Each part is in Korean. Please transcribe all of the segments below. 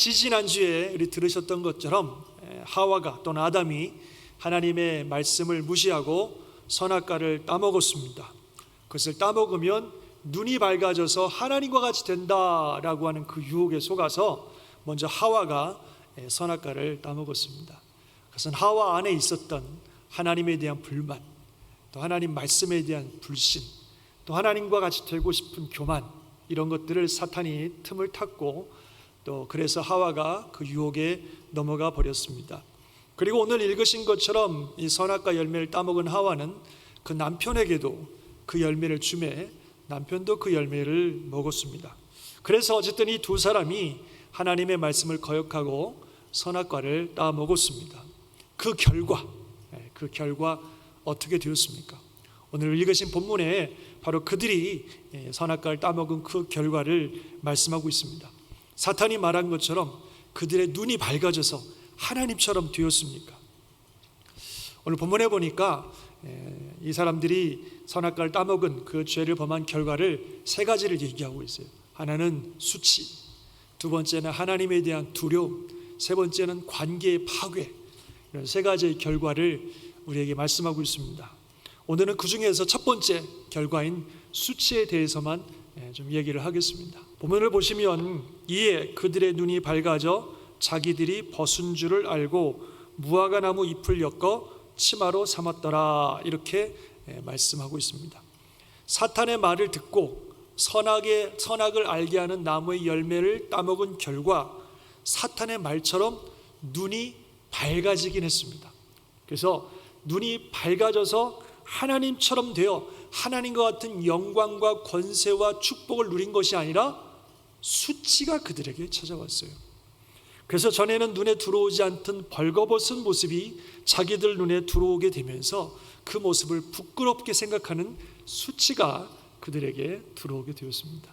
지지난주에 우리 들으셨던 것처럼 하와가 또는 아담이 하나님의 말씀을 무시하고 선악과를 따먹었습니다. 그것을 따먹으면 눈이 밝아져서 하나님과 같이 된다라고 하는 그 유혹에 속아서 먼저 하와가 선악과를 따먹었습니다. 그것은 하와 안에 있었던 하나님에 대한 불만, 또 하나님 말씀에 대한 불신, 또 하나님과 같이 되고 싶은 교만, 이런 것들을 사탄이 틈을 탔고 또 그래서 하와가 그 유혹에 넘어가 버렸습니다. 그리고 오늘 읽으신 것처럼 이 선악과 열매를 따먹은 하와는 그 남편에게도 그 열매를 주매 남편도 그 열매를 먹었습니다. 그래서 어쨌든 이 두 사람이 하나님의 말씀을 거역하고 선악과를 따먹었습니다. 그 결과 어떻게 되었습니까? 오늘 읽으신 본문에 바로 그들이 선악과를 따먹은 그 결과를 말씀하고 있습니다. 사탄이 말한 것처럼 그들의 눈이 밝아져서 하나님처럼 되었습니까? 오늘 본문에 보니까 이 사람들이 선악과를 따먹은 그 죄를 범한 결과를 세 가지를 얘기하고 있어요. 하나는 수치, 두 번째는 하나님에 대한 두려움, 세 번째는 관계의 파괴. 이런 세 가지의 결과를 우리에게 말씀하고 있습니다. 오늘은 그 중에서 첫 번째 결과인 수치에 대해서만 좀 얘기를 하겠습니다. 본문을 보시면 이에 그들의 눈이 밝아져 자기들이 벗은 줄을 알고 무화과 나무 잎을 엮어 치마로 삼았더라, 이렇게 말씀하고 있습니다. 사탄의 말을 듣고 선악을 알게 하는 나무의 열매를 따먹은 결과 사탄의 말처럼 눈이 밝아지긴 했습니다. 그래서 눈이 밝아져서 하나님처럼 되어 하나님과 같은 영광과 권세와 축복을 누린 것이 아니라 수치가 그들에게 찾아왔어요. 그래서 전에는 눈에 들어오지 않던 벌거벗은 모습이 자기들 눈에 들어오게 되면서 그 모습을 부끄럽게 생각하는 수치가 그들에게 들어오게 되었습니다.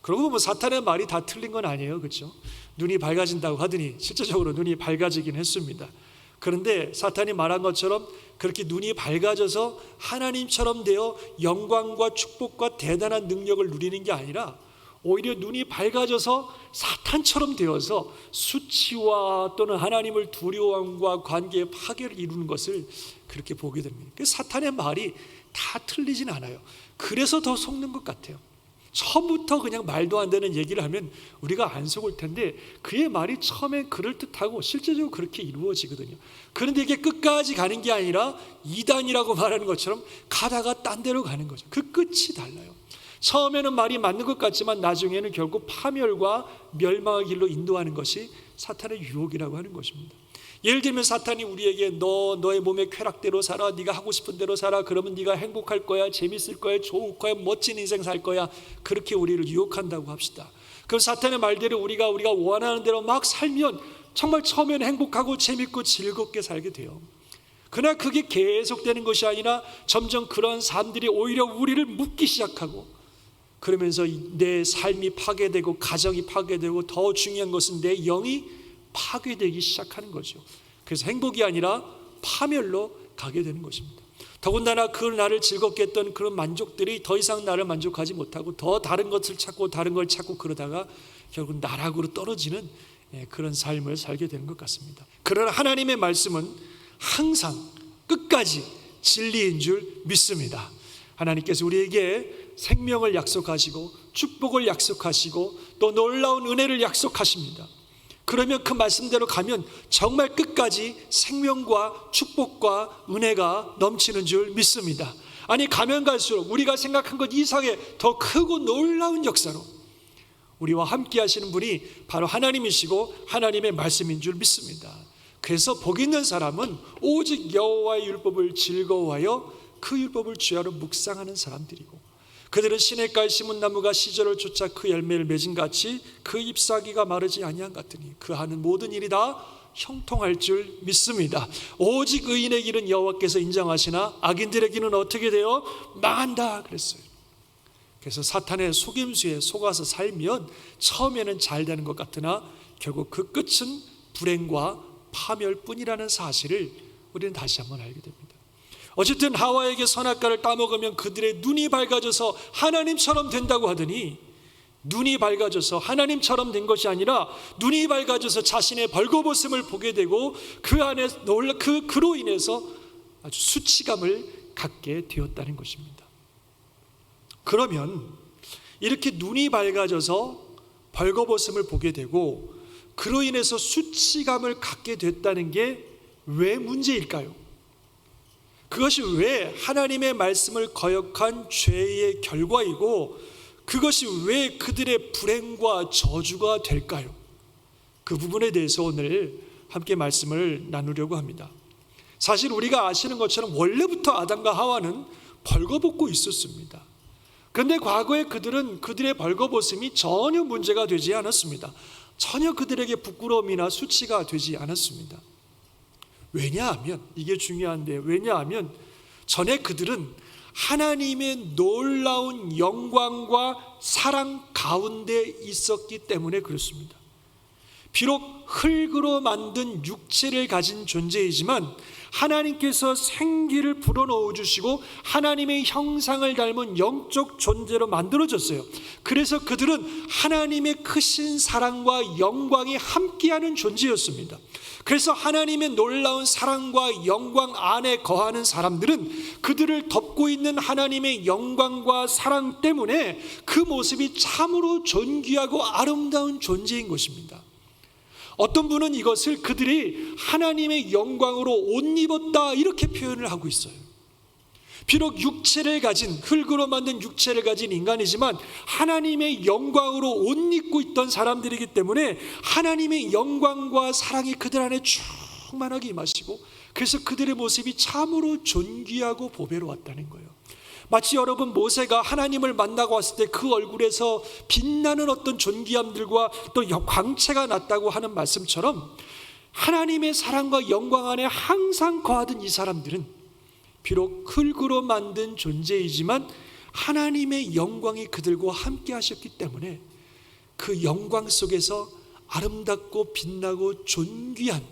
그러고 보면 사탄의 말이 다 틀린 건 아니에요, 그렇죠? 눈이 밝아진다고 하더니 실제적으로 눈이 밝아지긴 했습니다. 그런데 사탄이 말한 것처럼 그렇게 눈이 밝아져서 하나님처럼 되어 영광과 축복과 대단한 능력을 누리는 게 아니라 오히려 눈이 밝아져서 사탄처럼 되어서 수치와 또는 하나님을 두려움과 관계의 파괴를 이루는 것을 그렇게 보게 됩니다. 그래서 사탄의 말이 다 틀리진 않아요. 그래서 더 속는 것 같아요. 처음부터 그냥 말도 안 되는 얘기를 하면 우리가 안 속을 텐데 그의 말이 처음엔 그럴듯하고 실제적으로 그렇게 이루어지거든요. 그런데 이게 끝까지 가는 게 아니라 이단이라고 말하는 것처럼 가다가 딴 데로 가는 거죠. 그 끝이 달라요. 처음에는 말이 맞는 것 같지만 나중에는 결국 파멸과 멸망의 길로 인도하는 것이 사탄의 유혹이라고 하는 것입니다. 예를 들면 사탄이 우리에게 너의 몸의 쾌락대로 살아, 네가 하고 싶은 대로 살아, 그러면 네가 행복할 거야, 재밌을 거야, 좋을 거야, 멋진 인생 살 거야, 그렇게 우리를 유혹한다고 합시다. 그럼 사탄의 말대로 우리가 원하는 대로 막 살면 정말 처음에는 행복하고 재밌고 즐겁게 살게 돼요. 그러나 그게 계속되는 것이 아니라 점점 그런 삶들이 오히려 우리를 묶기 시작하고, 그러면서 내 삶이 파괴되고 가정이 파괴되고 더 중요한 것은 내 영이 파괴되기 시작하는 거죠. 그래서 행복이 아니라 파멸로 가게 되는 것입니다. 더군다나 그 나를 즐겁게 했던 그런 만족들이 더 이상 나를 만족하지 못하고 더 다른 것을 찾고 다른 걸 찾고 그러다가 결국 나락으로 떨어지는 그런 삶을 살게 되는 것 같습니다. 그러나 하나님의 말씀은 항상 끝까지 진리인 줄 믿습니다. 하나님께서 우리에게 생명을 약속하시고 축복을 약속하시고 또 놀라운 은혜를 약속하십니다. 그러면 그 말씀대로 가면 정말 끝까지 생명과 축복과 은혜가 넘치는 줄 믿습니다. 아니, 가면 갈수록 우리가 생각한 것 이상의 더 크고 놀라운 역사로 우리와 함께 하시는 분이 바로 하나님이시고 하나님의 말씀인 줄 믿습니다. 그래서 복 있는 사람은 오직 여호와의 율법을 즐거워하여 그 율법을 주야로 묵상하는 사람들이고, 그들은 시냇가에 심은 나무가 시절을 쫓아 그 열매를 맺은 같이 그 잎사귀가 마르지 아니한 같으니 그 하는 모든 일이 다 형통할 줄 믿습니다. 오직 의인의 길은 여호와께서 인정하시나 악인들의 길은 어떻게 되어 망한다 그랬어요. 그래서 사탄의 속임수에 속아서 살면 처음에는 잘 되는 것 같으나 결국 그 끝은 불행과 파멸뿐이라는 사실을 우리는 다시 한번 알게 됩니다. 어쨌든 하와에게 선악과를 따먹으면 그들의 눈이 밝아져서 하나님처럼 된다고 하더니 눈이 밝아져서 하나님처럼 된 것이 아니라 눈이 밝아져서 자신의 벌거벗음을 보게 되고 그 안에 그로 인해서 아주 수치감을 갖게 되었다는 것입니다. 그러면 이렇게 눈이 밝아져서 벌거벗음을 보게 되고 그로 인해서 수치감을 갖게 됐다는 게 왜 문제일까요? 그것이 왜 하나님의 말씀을 거역한 죄의 결과이고 그것이 왜 그들의 불행과 저주가 될까요? 그 부분에 대해서 오늘 함께 말씀을 나누려고 합니다. 사실 우리가 아시는 것처럼 원래부터 아담과 하와는 벌거벗고 있었습니다. 그런데 과거에 그들의 벌거벗음이 전혀 문제가 되지 않았습니다. 전혀 그들에게 부끄러움이나 수치가 되지 않았습니다. 왜냐하면 이게 중요한데, 왜냐하면 전에 그들은 하나님의 놀라운 영광과 사랑 가운데 있었기 때문에 그렇습니다. 비록 흙으로 만든 육체를 가진 존재이지만 하나님께서 생기를 불어넣어 주시고 하나님의 형상을 닮은 영적 존재로 만들어졌어요. 그래서 그들은 하나님의 크신 사랑과 영광이 함께하는 존재였습니다. 그래서 하나님의 놀라운 사랑과 영광 안에 거하는 사람들은 그들을 덮고 있는 하나님의 영광과 사랑 때문에 그 모습이 참으로 존귀하고 아름다운 존재인 것입니다. 어떤 분은 이것을 그들이 하나님의 영광으로 옷 입었다 이렇게 표현을 하고 있어요. 비록 육체를 가진, 흙으로 만든 육체를 가진 인간이지만 하나님의 영광으로 옷 입고 있던 사람들이기 때문에 하나님의 영광과 사랑이 그들 안에 충만하게 임하시고 그래서 그들의 모습이 참으로 존귀하고 보배로웠다는 거예요. 마치 여러분 모세가 하나님을 만나고 왔을 때 그 얼굴에서 빛나는 어떤 존귀함들과 또 광채가 났다고 하는 말씀처럼 하나님의 사랑과 영광 안에 항상 거하던 이 사람들은 비록 흙으로 만든 존재이지만 하나님의 영광이 그들과 함께 하셨기 때문에 그 영광 속에서 아름답고 빛나고 존귀한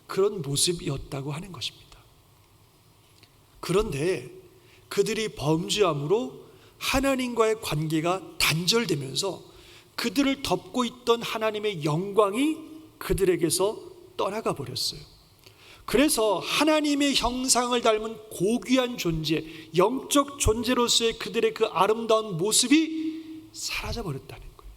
그런 모습이었다고 하는 것입니다. 그런데 그들이 범죄함으로 하나님과의 관계가 단절되면서 그들을 덮고 있던 하나님의 영광이 그들에게서 떠나가 버렸어요. 그래서 하나님의 형상을 닮은 고귀한 존재, 영적 존재로서의 그들의 그 아름다운 모습이 사라져 버렸다는 거예요.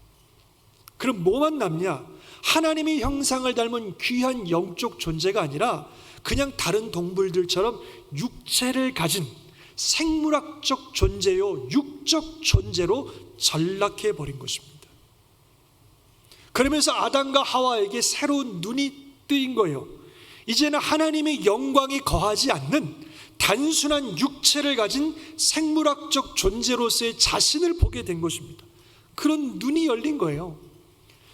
그럼 뭐만 남냐? 하나님의 형상을 닮은 귀한 영적 존재가 아니라 그냥 다른 동물들처럼 육체를 가진 생물학적 존재요, 육적 존재로 전락해 버린 것입니다. 그러면서 아담과 하와에게 새로운 눈이 뜨인 거예요. 이제는 하나님의 영광이 거하지 않는 단순한 육체를 가진 생물학적 존재로서의 자신을 보게 된 것입니다. 그런 눈이 열린 거예요.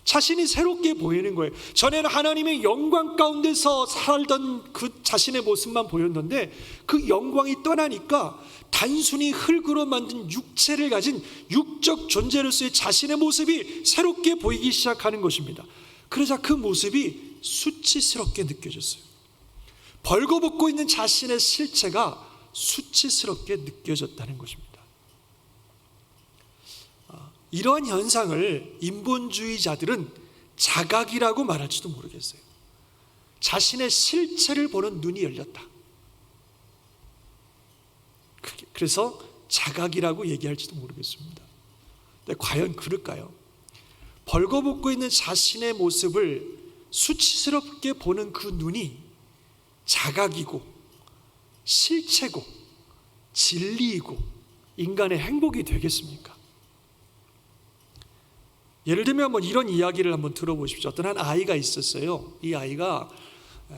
자신이 새롭게 보이는 거예요. 전에는 하나님의 영광 가운데서 살던 그 자신의 모습만 보였는데 그 영광이 떠나니까 단순히 흙으로 만든 육체를 가진 육적 존재로서의 자신의 모습이 새롭게 보이기 시작하는 것입니다. 그러자 그 모습이 수치스럽게 느껴졌어요. 벌거벗고 있는 자신의 실체가 수치스럽게 느껴졌다는 것입니다. 이러한 현상을 인본주의자들은 자각이라고 말할지도 모르겠어요. 자신의 실체를 보는 눈이 열렸다. 그래서 자각이라고 얘기할지도 모르겠습니다. 근데 과연 그럴까요? 벌거벗고 있는 자신의 모습을 수치스럽게 보는 그 눈이 자각이고 실체고 진리이고 인간의 행복이 되겠습니까? 예를 들면 이런 이야기를 한번 들어보십시오. 어떤 한 아이가 있었어요. 이 아이가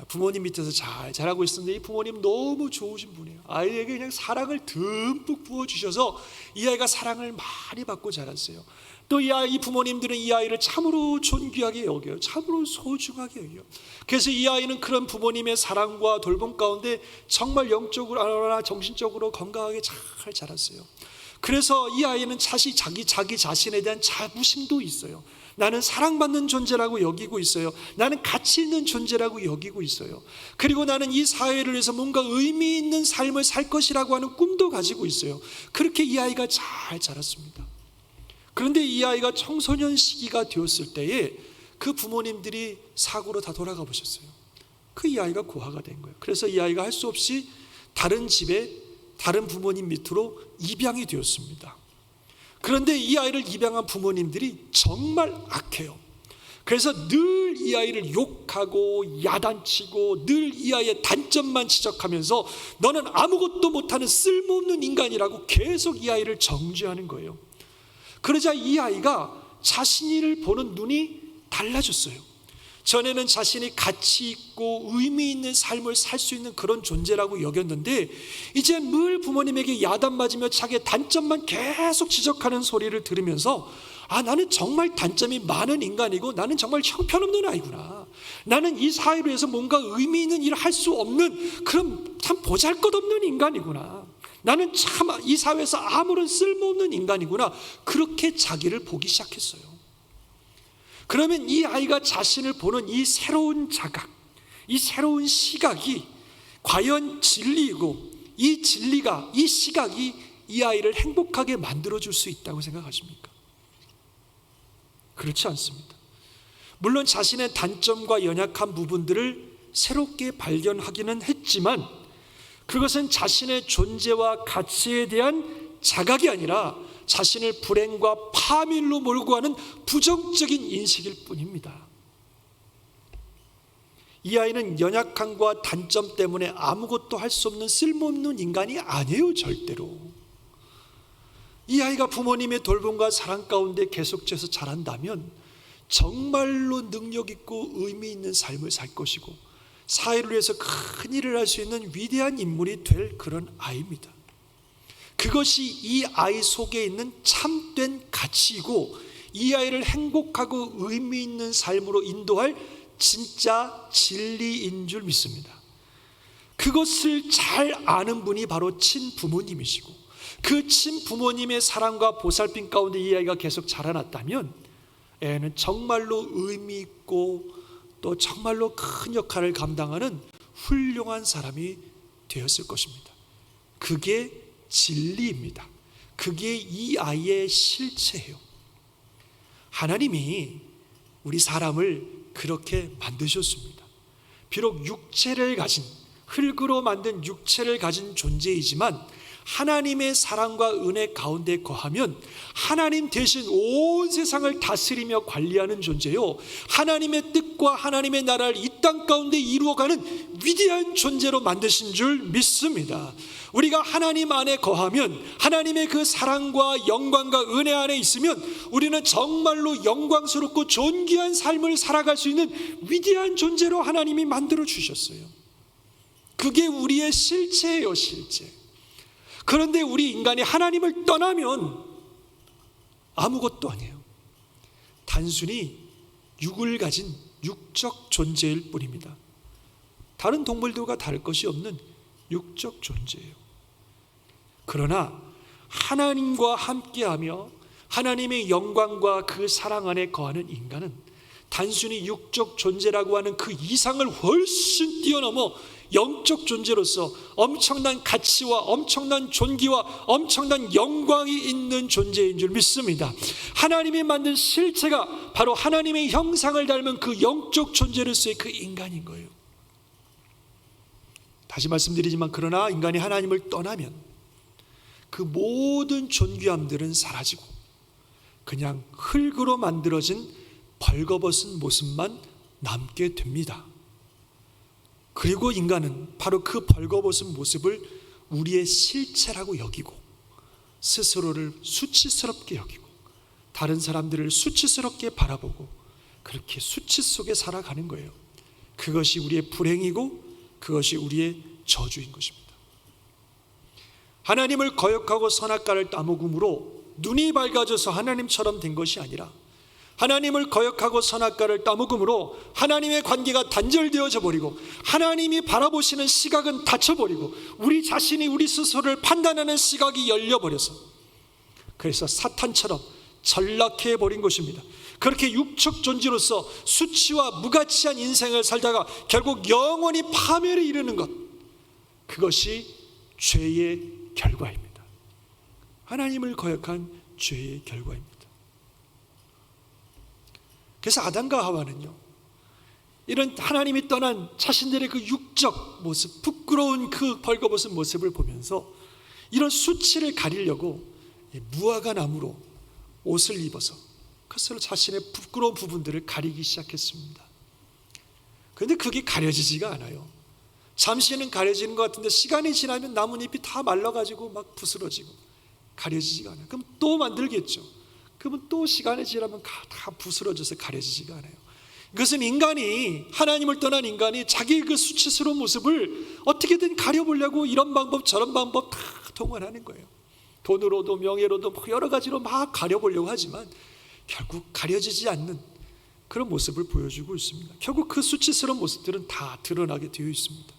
부모님 밑에서 잘 자라고 있었는데 이 부모님 너무 좋으신 분이에요. 아이에게 그냥 사랑을 듬뿍 부어주셔서 이 아이가 사랑을 많이 받고 자랐어요. 또 이 부모님들은 이 아이를 참으로 존귀하게 여겨요. 참으로 소중하게 여겨요. 그래서 이 아이는 그런 부모님의 사랑과 돌봄 가운데 정말 영적으로 정신적으로 건강하게 잘 자랐어요. 그래서 이 아이는 자기 자신에 대한 자부심도 있어요. 나는 사랑받는 존재라고 여기고 있어요. 나는 가치 있는 존재라고 여기고 있어요. 그리고 나는 이 사회를 위해서 뭔가 의미 있는 삶을 살 것이라고 하는 꿈도 가지고 있어요. 그렇게 이 아이가 잘 자랐습니다. 그런데 이 아이가 청소년 시기가 되었을 때에 그 부모님들이 사고로 다 돌아가 보셨어요. 그 이 아이가 고아가 된 거예요. 그래서 이 아이가 할 수 없이 다른 집에 다른 부모님 밑으로 입양이 되었습니다. 그런데 이 아이를 입양한 부모님들이 정말 악해요. 그래서 늘 이 아이를 욕하고 야단치고 늘 이 아이의 단점만 지적하면서 너는 아무것도 못하는 쓸모없는 인간이라고 계속 이 아이를 정죄하는 거예요. 그러자 이 아이가 자신을 보는 눈이 달라졌어요. 전에는 자신이 가치 있고 의미 있는 삶을 살 수 있는 그런 존재라고 여겼는데 이제 늘 부모님에게 야단맞으며 자기의 단점만 계속 지적하는 소리를 들으면서 나는 정말 단점이 많은 인간이고 나는 정말 형편없는 아이구나. 나는 이 사회로 해서 뭔가 의미 있는 일을 할 수 없는 그런 참 보잘것없는 인간이구나. 나는 참 이 사회에서 아무런 쓸모없는 인간이구나. 그렇게 자기를 보기 시작했어요. 그러면 이 아이가 자신을 보는 이 새로운 자각, 이 새로운 시각이 과연 진리이고 이 진리가, 이 시각이 이 아이를 행복하게 만들어줄 수 있다고 생각하십니까? 그렇지 않습니다. 물론 자신의 단점과 연약한 부분들을 새롭게 발견하기는 했지만 그것은 자신의 존재와 가치에 대한 자각이 아니라 자신을 불행과 파멸로 몰고 가는 부정적인 인식일 뿐입니다. 이 아이는 연약함과 단점 때문에 아무것도 할 수 없는 쓸모없는 인간이 아니에요. 절대로. 이 아이가 부모님의 돌봄과 사랑 가운데 계속해서 자란다면 정말로 능력 있고 의미 있는 삶을 살 것이고 사회를 위해서 큰 일을 할 수 있는 위대한 인물이 될 그런 아이입니다. 그것이 이 아이 속에 있는 참된 가치이고 이 아이를 행복하고 의미 있는 삶으로 인도할 진짜 진리인 줄 믿습니다. 그것을 잘 아는 분이 바로 친부모님이시고 그 친부모님의 사랑과 보살핌 가운데 이 아이가 계속 자라났다면 애는 정말로 의미 있고 또 정말로 큰 역할을 감당하는 훌륭한 사람이 되었을 것입니다. 그게 진리입니다. 그게 이 아이의 실체예요. 하나님이 우리 사람을 그렇게 만드셨습니다. 비록 육체를 가진, 흙으로 만든 육체를 가진 존재이지만 하나님의 사랑과 은혜 가운데 거하면 하나님 대신 온 세상을 다스리며 관리하는 존재요, 하나님의 뜻과 하나님의 나라를 이 땅 가운데 이루어가는 위대한 존재로 만드신 줄 믿습니다. 우리가 하나님 안에 거하면 하나님의 그 사랑과 영광과 은혜 안에 있으면 우리는 정말로 영광스럽고 존귀한 삶을 살아갈 수 있는 위대한 존재로 하나님이 만들어 주셨어요. 그게 우리의 실체예요, 실체. 그런데 우리 인간이 하나님을 떠나면 아무것도 아니에요. 단순히 육을 가진 육적 존재일 뿐입니다. 다른 동물들과 다를 것이 없는 육적 존재예요. 그러나 하나님과 함께하며 하나님의 영광과 그 사랑 안에 거하는 인간은 단순히 육적 존재라고 하는 그 이상을 훨씬 뛰어넘어 영적 존재로서 엄청난 가치와 엄청난 존귀와 엄청난 영광이 있는 존재인 줄 믿습니다. 하나님이 만든 실체가 바로 하나님의 형상을 닮은 그 영적 존재로서의 그 인간인 거예요. 다시 말씀드리지만 그러나 인간이 하나님을 떠나면 그 모든 존귀함들은 사라지고 그냥 흙으로 만들어진 벌거벗은 모습만 남게 됩니다. 그리고 인간은 바로 그 벌거벗은 모습을 우리의 실체라고 여기고 스스로를 수치스럽게 여기고 다른 사람들을 수치스럽게 바라보고 그렇게 수치 속에 살아가는 거예요. 그것이 우리의 불행이고 그것이 우리의 저주인 것입니다. 하나님을 거역하고 선악과를 따먹음으로 눈이 밝아져서 하나님처럼 된 것이 아니라 하나님을 거역하고 선악과를 따먹음으로 하나님의 관계가 단절되어져 버리고 하나님이 바라보시는 시각은 닫혀버리고 우리 자신이 우리 스스로를 판단하는 시각이 열려버려서 그래서 사탄처럼 전락해 버린 것입니다. 그렇게 육적 존재로서 수치와 무가치한 인생을 살다가 결국 영원히 파멸에 이르는 것, 그것이 죄의 결과입니다. 하나님을 거역한 죄의 결과입니다. 그래서 아담과 하와는요, 이런 하나님이 떠난 자신들의 그 육적 모습, 부끄러운 그 벌거벗은 모습을 보면서 이런 수치를 가리려고 무화과 나무로 옷을 입어서 그것으로 자신의 부끄러운 부분들을 가리기 시작했습니다. 그런데 그게 가려지지가 않아요. 잠시는 가려지는 것 같은데 시간이 지나면 나뭇잎이 다 말라가지고 막 부스러지고 가려지지가 않아요. 그럼 또 만들겠죠. 그러면 또 시간이 지나면 다 부스러져서 가려지지가 않아요. 그것은 인간이, 하나님을 떠난 인간이 자기의 그 수치스러운 모습을 어떻게든 가려보려고 이런 방법 저런 방법 다 동원하는 거예요. 돈으로도 명예로도 여러 가지로 막 가려보려고 하지만 결국 가려지지 않는 그런 모습을 보여주고 있습니다. 결국 그 수치스러운 모습들은 다 드러나게 되어 있습니다.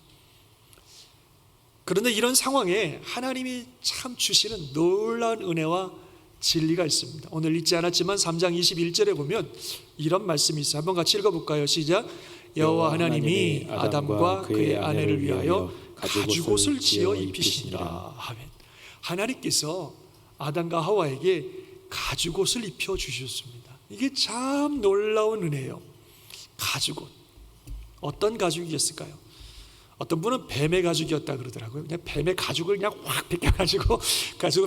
그런데 이런 상황에 하나님이 참 주시는 놀라운 은혜와 진리가 있습니다. 오늘 읽지 않았지만 3장 21절에 보면 이런 말씀이 있어요. 한번 같이 읽어볼까요? 시작. 여호와 하나님이 아담과 그의 아내를 위하여 가죽옷을 지어 입히시니라. 아멘. 하나님께서 아담과 하와에게 가죽옷을 입혀주셨습니다. 이게 참 놀라운 은혜예요. 가죽옷. 어떤 가죽이었을까요? 어떤 분은 뱀의 가죽이었다 그러더라고요. 그냥 뱀의 가죽을 그냥 확 벗겨가지고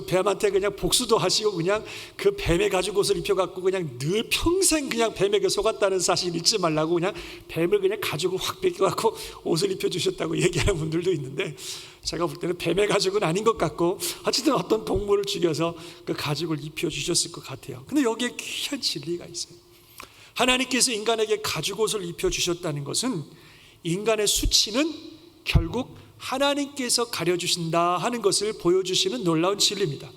뱀한테 그냥 복수도 하시고 그냥 그 뱀의 가죽 옷을 입혀갖고 그냥 늘 평생 그냥 뱀에게 속았다는 사실 잊지 말라고 그냥 뱀을 그냥 가죽을 확 벗겨갖고 옷을 입혀주셨다고 얘기하는 분들도 있는데, 제가 볼 때는 뱀의 가죽은 아닌 것 같고 어쨌든 어떤 동물을 죽여서 그 가죽을 입혀주셨을 것 같아요. 근데 여기에 귀한 진리가 있어요. 하나님께서 인간에게 가죽 옷을 입혀주셨다는 것은 인간의 수치는 결국 하나님께서 가려주신다 하는 것을 보여주시는 놀라운 진리입니다.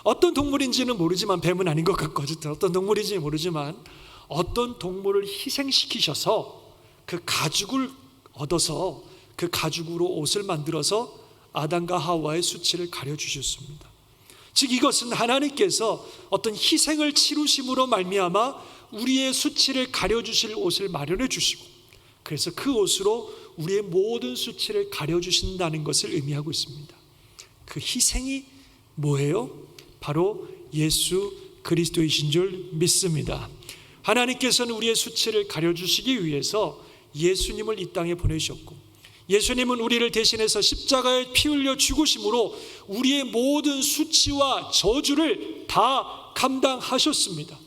어떤 동물인지는 모르지만, 뱀은 아닌 것 같고 어떤 동물인지는 모르지만 어떤 동물을 희생시키셔서 그 가죽을 얻어서 그 가죽으로 옷을 만들어서 아담과 하와의 수치를 가려주셨습니다. 즉 이것은 하나님께서 어떤 희생을 치루심으로 말미암아 우리의 수치를 가려주실 옷을 마련해 주시고, 그래서 그 옷으로 우리의 모든 수치를 가려주신다는 것을 의미하고 있습니다. 그 희생이 뭐예요? 바로 예수 그리스도이신 줄 믿습니다. 하나님께서는 우리의 수치를 가려주시기 위해서 예수님을 이 땅에 보내셨고, 예수님은 우리를 대신해서 십자가에 피 흘려 죽으심으로 우리의 모든 수치와 저주를 다 감당하셨습니다.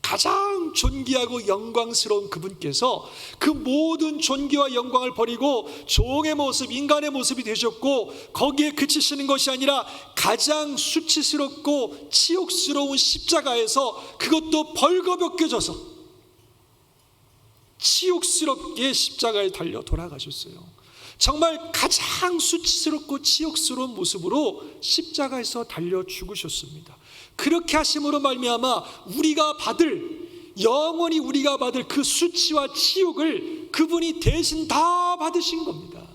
가장 존귀하고 영광스러운 그분께서 그 모든 존귀와 영광을 버리고 종의 모습, 인간의 모습이 되셨고, 거기에 그치시는 것이 아니라 가장 수치스럽고 치욕스러운 십자가에서 그것도 벌거벗겨져서 치욕스럽게 십자가에 달려 돌아가셨어요. 정말 가장 수치스럽고 치욕스러운 모습으로 십자가에서 달려 죽으셨습니다. 그렇게 하심으로 말미암아 우리가 받을, 영원히 우리가 받을 그 수치와 치욕을 그분이 대신 다 받으신 겁니다.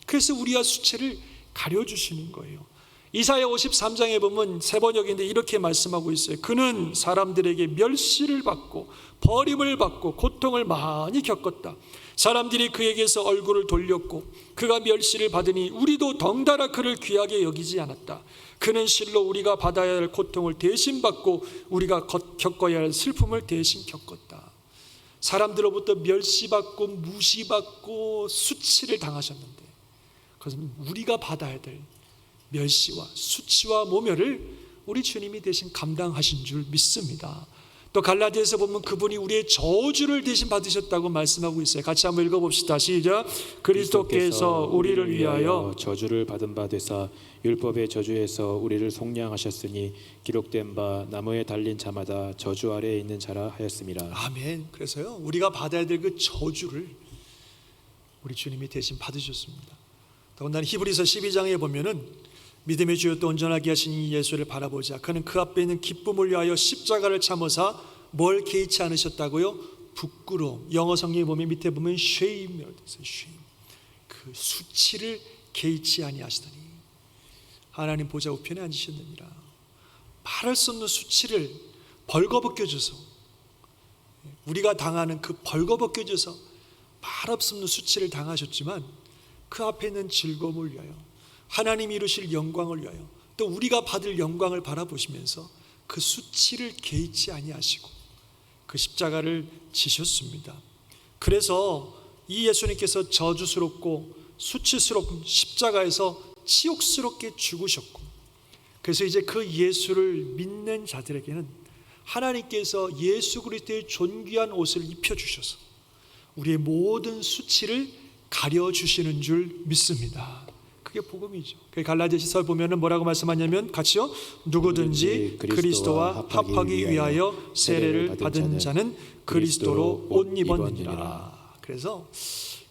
그래서 우리와 수치를 가려주시는 거예요. 이사야 53장에 보면 세 번역인데 이렇게 말씀하고 있어요. 그는 사람들에게 멸시를 받고 버림을 받고 고통을 많이 겪었다. 사람들이 그에게서 얼굴을 돌렸고 그가 멸시를 받으니 우리도 덩달아 그를 귀하게 여기지 않았다. 그는 실로 우리가 받아야 할 고통을 대신 받고 우리가 겪어야 할 슬픔을 대신 겪었다. 사람들로부터 멸시받고 무시받고 수치를 당하셨는데, 그것은 우리가 받아야 될 멸시와 수치와 모멸을 우리 주님이 대신 감당하신 줄 믿습니다. 또 갈라디아에서 보면 그분이 우리의 저주를 대신 받으셨다고 말씀하고 있어요. 같이 한번 읽어봅시다. 시작. 그리스도께서 우리를 위하여 저주를 받은 바 되사 율법의 저주에서 우리를 속량하셨으니 기록된 바 나무에 달린 자마다 저주 아래에 있는 자라 하였음이라. 아멘. 그래서요, 우리가 받아야 될 그 저주를 우리 주님이 대신 받으셨습니다. 더군다나 히브리서 12장에 보면은 믿음의 주여 또 온전하게 하신 이 예수를 바라보자. 그는 그 앞에 있는 기쁨을 위하여 십자가를 참으사 뭘 개의치 않으셨다고요? 부끄러움. 영어 성경에 보면 밑에 보면 shame, 그 수치를 개의치 아니하시더니 하나님 보좌 우편에 앉으셨느니라. 말할 수 없는 수치를 벌거벗겨져서, 우리가 당하는 그 벌거벗겨져서 말할 수 없는 수치를 당하셨지만 그 앞에 있는 즐거움을 위하여, 하나님이 이루실 영광을 위하여, 또 우리가 받을 영광을 바라보시면서 그 수치를 개의치 아니하시고 그 십자가를 지셨습니다. 그래서 이 예수님께서 저주스럽고 수치스러운 십자가에서 치욕스럽게 죽으셨고, 그래서 이제 그 예수를 믿는 자들에게는 하나님께서 예수 그리스도의 존귀한 옷을 입혀주셔서 우리의 모든 수치를 가려주시는 줄 믿습니다. 그게 복음이죠. 갈라디아서 보면 뭐라고 말씀하냐면 같이요, 누구든지 그리스도와 합하기 위하여 세례를 받은 자는 그리스도로 옷 입었느니라. 그래서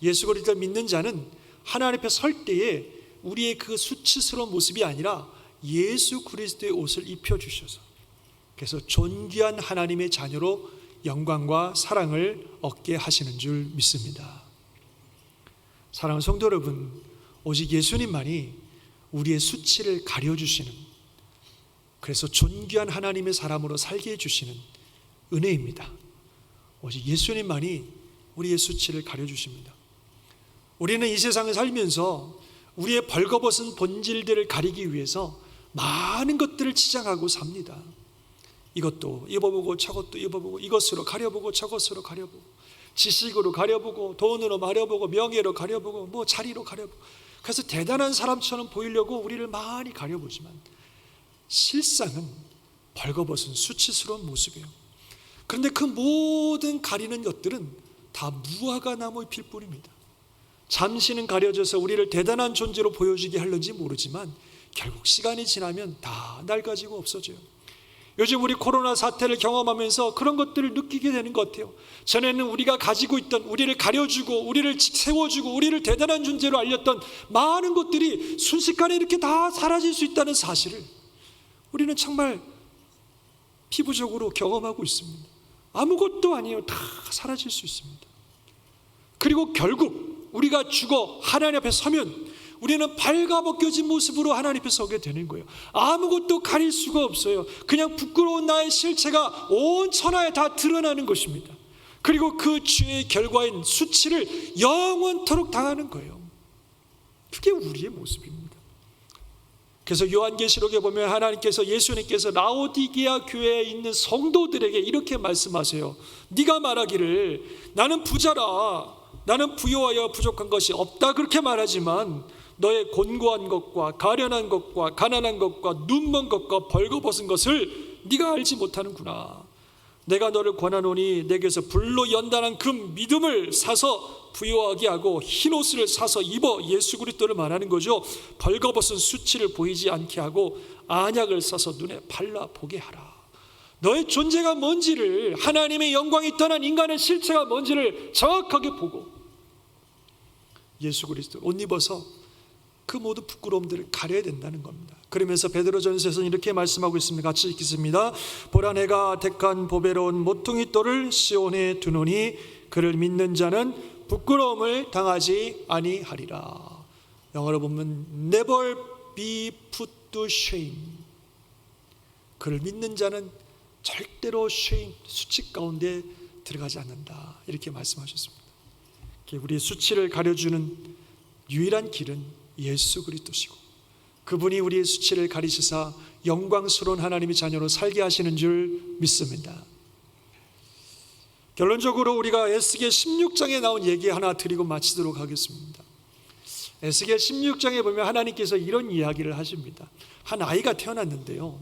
예수 그리스도를 믿는 자는 하나님 앞에 설 때에 우리의 그 수치스러운 모습이 아니라 예수 그리스도의 옷을 입혀주셔서, 그래서 존귀한 하나님의 자녀로 영광과 사랑을 얻게 하시는 줄 믿습니다. 사랑하는 성도 여러분, 오직 예수님만이 우리의 수치를 가려주시는, 그래서 존귀한 하나님의 사람으로 살게 해주시는 은혜입니다. 오직 예수님만이 우리의 수치를 가려주십니다. 우리는 이 세상을 살면서 우리의 벌거벗은 본질들을 가리기 위해서 많은 것들을 치장하고 삽니다. 이것도 입어보고 저것도 입어보고, 이것으로 가려보고 저것으로 가려보고, 지식으로 가려보고, 돈으로 가려보고, 명예로 가려보고, 뭐 자리로 가려보고, 그래서 대단한 사람처럼 보이려고 우리를 많이 가려보지만 실상은 벌거벗은 수치스러운 모습이에요. 그런데 그 모든 가리는 것들은 다 무화과 나무의 필뿐입니다. 잠시는 가려져서 우리를 대단한 존재로 보여주게 하려는지 모르지만 결국 시간이 지나면 다 낡아지고 없어져요. 요즘 우리 코로나 사태를 경험하면서 그런 것들을 느끼게 되는 것 같아요. 전에는 우리가 가지고 있던, 우리를 가려주고 우리를 세워주고 우리를 대단한 존재로 알렸던 많은 것들이 순식간에 이렇게 다 사라질 수 있다는 사실을 우리는 정말 피부적으로 경험하고 있습니다. 아무것도 아니에요. 다 사라질 수 있습니다. 그리고 결국 우리가 죽어 하나님 앞에 서면 우리는 발가벗겨진 모습으로 하나님 앞에 서게 되는 거예요. 아무것도 가릴 수가 없어요. 그냥 부끄러운 나의 실체가 온 천하에 다 드러나는 것입니다. 그리고 그 죄의 결과인 수치를 영원토록 당하는 거예요. 그게 우리의 모습입니다. 그래서 요한계시록에 보면 하나님께서, 예수님께서 라오디게아 교회에 있는 성도들에게 이렇게 말씀하세요. 네가 말하기를 나는 부자라, 나는 부요하여 부족한 것이 없다, 그렇게 말하지만 너의 곤고한 것과 가련한 것과 가난한 것과 눈먼 것과 벌거벗은 것을 네가 알지 못하는구나. 내가 너를 권하노니 내게서 불로 연단한 그 믿음을 사서 부요하게 하고 흰옷을 사서 입어. 예수 그리스도를 말하는 거죠. 벌거벗은 수치를 보이지 않게 하고 안약을 사서 눈에 발라 보게 하라. 너의 존재가 뭔지를, 하나님의 영광이 떠난 인간의 실체가 뭔지를 정확하게 보고 예수 그리스도 옷 입어서 그 모든 부끄러움들을 가려야 된다는 겁니다. 그러면서 베드로전서에서는 이렇게 말씀하고 있습니다. 같이 읽겠습니다. 보라, 내가 택한 보배로운 모퉁이 돌을 시온에 두노니 그를 믿는 자는 부끄러움을 당하지 아니하리라. 영어로 보면 never be put to shame. 그를 믿는 자는 절대로 shame, 수치 가운데 들어가지 않는다, 이렇게 말씀하셨습니다. 우리의 수치를 가려주는 유일한 길은 예수 그리스도시고, 그분이 우리의 수치를 가리시사 영광스러운 하나님의 자녀로 살게 하시는 줄 믿습니다. 결론적으로 우리가 에스겔 16장에 나온 얘기 하나 드리고 마치도록 하겠습니다. 에스겔 16장에 보면 하나님께서 이런 이야기를 하십니다. 한 아이가 태어났는데요,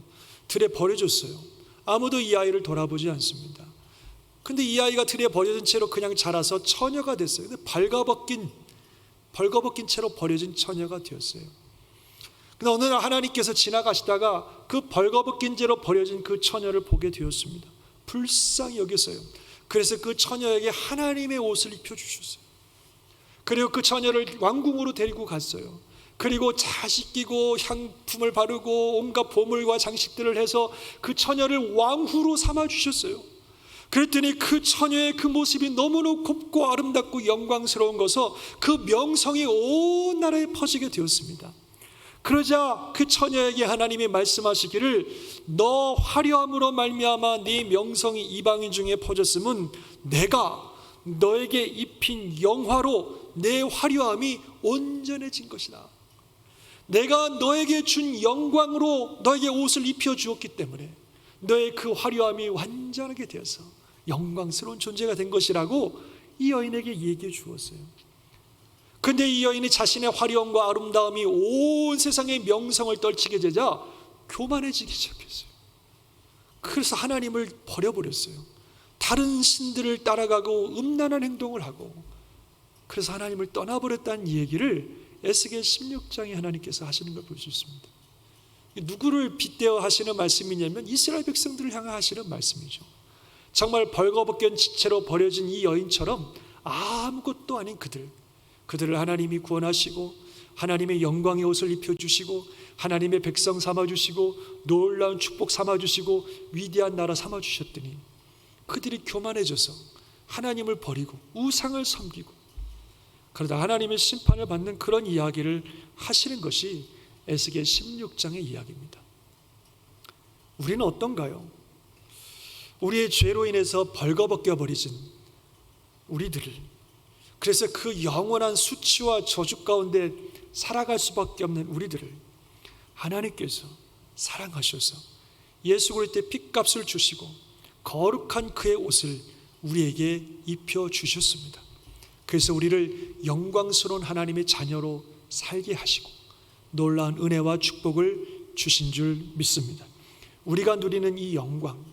들에 버려졌어요. 아무도 이 아이를 돌아보지 않습니다. 근데 이 아이가 들에 버려진 채로 그냥 자라서 처녀가 됐어요. 근데 벌거벗긴 채로 버려진 처녀가 되었어요. 근데 어느 날 하나님께서 지나가시다가 그 벌거벗긴 채로 버려진 그 처녀를 보게 되었습니다. 불쌍히 여겼어요. 그래서 그 처녀에게 하나님의 옷을 입혀주셨어요. 그리고 그 처녀를 왕궁으로 데리고 갔어요. 그리고 자식끼고 향품을 바르고 온갖 보물과 장식들을 해서 그 처녀를 왕후로 삼아주셨어요. 그랬더니 그 처녀의 그 모습이 너무나 곱고 아름답고 영광스러운 것서 그 명성이 온 나라에 퍼지게 되었습니다. 그러자 그 처녀에게 하나님이 말씀하시기를, 너 화려함으로 말미암아 네 명성이 이방인 중에 퍼졌음은 내가 너에게 입힌 영화로 내 화려함이 온전해진 것이다. 내가 너에게 준 영광으로 너에게 옷을 입혀 주었기 때문에 너의 그 화려함이 완전하게 되어서 영광스러운 존재가 된 것이라고 이 여인에게 얘기해 주었어요. 근데 이 여인이 자신의 화려함과 아름다움이 온 세상의 명성을 떨치게 되자 교만해지기 시작했어요. 그래서 하나님을 버려버렸어요. 다른 신들을 따라가고 음란한 행동을 하고, 그래서 하나님을 떠나버렸다는 얘기를 에스겔 16장에 하나님께서 하시는 걸 볼 수 있습니다. 누구를 빗대어 하시는 말씀이냐면 이스라엘 백성들을 향해 하시는 말씀이죠. 정말 벌거벗긴 지체로 버려진 이 여인처럼 아무것도 아닌 그들을 하나님이 구원하시고 하나님의 영광의 옷을 입혀주시고 하나님의 백성 삼아주시고 놀라운 축복 삼아주시고 위대한 나라 삼아주셨더니 그들이 교만해져서 하나님을 버리고 우상을 섬기고 그러다 하나님의 심판을 받는 그런 이야기를 하시는 것이 에스겔 16장의 이야기입니다. 우리는 어떤가요? 우리의 죄로 인해서 벌거벗겨 버려진 우리들을, 그래서 그 영원한 수치와 저주 가운데 살아갈 수밖에 없는 우리들을 하나님께서 사랑하셔서 예수 그리스도의 핏값을 주시고 거룩한 그의 옷을 우리에게 입혀주셨습니다. 그래서 우리를 영광스러운 하나님의 자녀로 살게 하시고 놀라운 은혜와 축복을 주신 줄 믿습니다. 우리가 누리는 이 영광,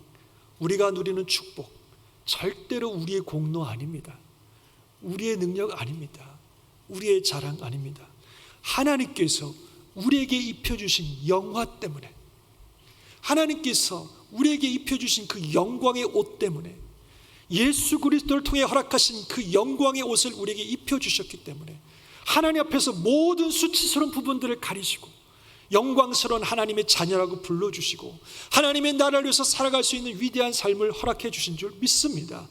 우리가 누리는 축복, 절대로 우리의 공로 아닙니다. 우리의 능력 아닙니다. 우리의 자랑 아닙니다. 하나님께서 우리에게 입혀주신 영화 때문에, 하나님께서 우리에게 입혀주신 그 영광의 옷 때문에, 예수 그리스도를 통해 허락하신 그 영광의 옷을 우리에게 입혀주셨기 때문에 하나님 앞에서 모든 수치스러운 부분들을 가리시고 영광스러운 하나님의 자녀라고 불러주시고 하나님의 나라를 위해서 살아갈 수 있는 위대한 삶을 허락해 주신 줄 믿습니다.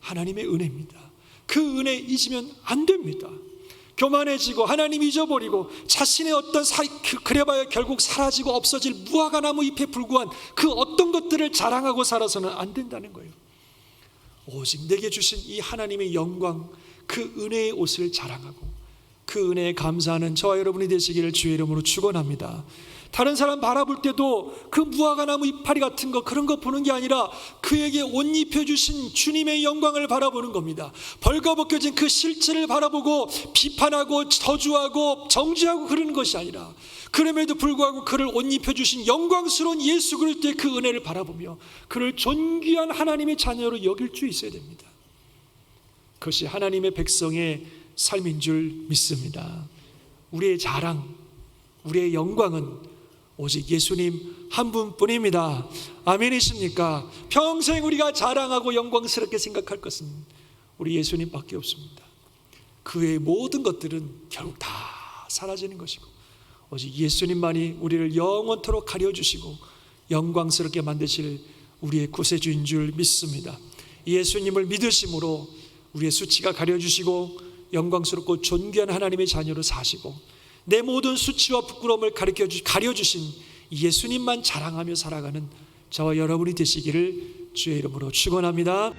하나님의 은혜입니다. 그 은혜 잊으면 안 됩니다. 교만해지고 하나님 잊어버리고 자신의 어떤 그래봐야 결국 사라지고 없어질 무화과 나무 잎에 불과한 그 어떤 것들을 자랑하고 살아서는 안 된다는 거예요. 오직 내게 주신 이 하나님의 영광, 그 은혜의 옷을 자랑하고 그 은혜에 감사하는 저와 여러분이 되시기를 주의 이름으로 축원합니다. 다른 사람 바라볼 때도 그 무화과 나무 이파리 같은 거 그런 거 보는 게 아니라 그에게 옷 입혀주신 주님의 영광을 바라보는 겁니다. 벌거벗겨진 그 실체를 바라보고 비판하고 저주하고 정죄하고 그러는 것이 아니라 그럼에도 불구하고 그를 옷 입혀주신 영광스러운 예수 그리스도의 그 은혜를 바라보며 그를 존귀한 하나님의 자녀로 여길 수 있어야 됩니다. 그것이 하나님의 백성의 삶인 줄 믿습니다. 우리의 자랑, 우리의 영광은 오직 예수님 한 분뿐입니다. 아멘이십니까? 평생 우리가 자랑하고 영광스럽게 생각할 것은 우리 예수님밖에 없습니다. 그 외의 모든 것들은 결국 다 사라지는 것이고 오직 예수님만이 우리를 영원토록 가려주시고 영광스럽게 만드실 우리의 구세주인 줄 믿습니다. 예수님을 믿으심으로 우리의 수치가 가려주시고 영광스럽고 존귀한 하나님의 자녀로 사시고 내 모든 수치와 부끄러움을 가려주신 예수님만 자랑하며 살아가는 저와 여러분이 되시기를 주의 이름으로 축원합니다.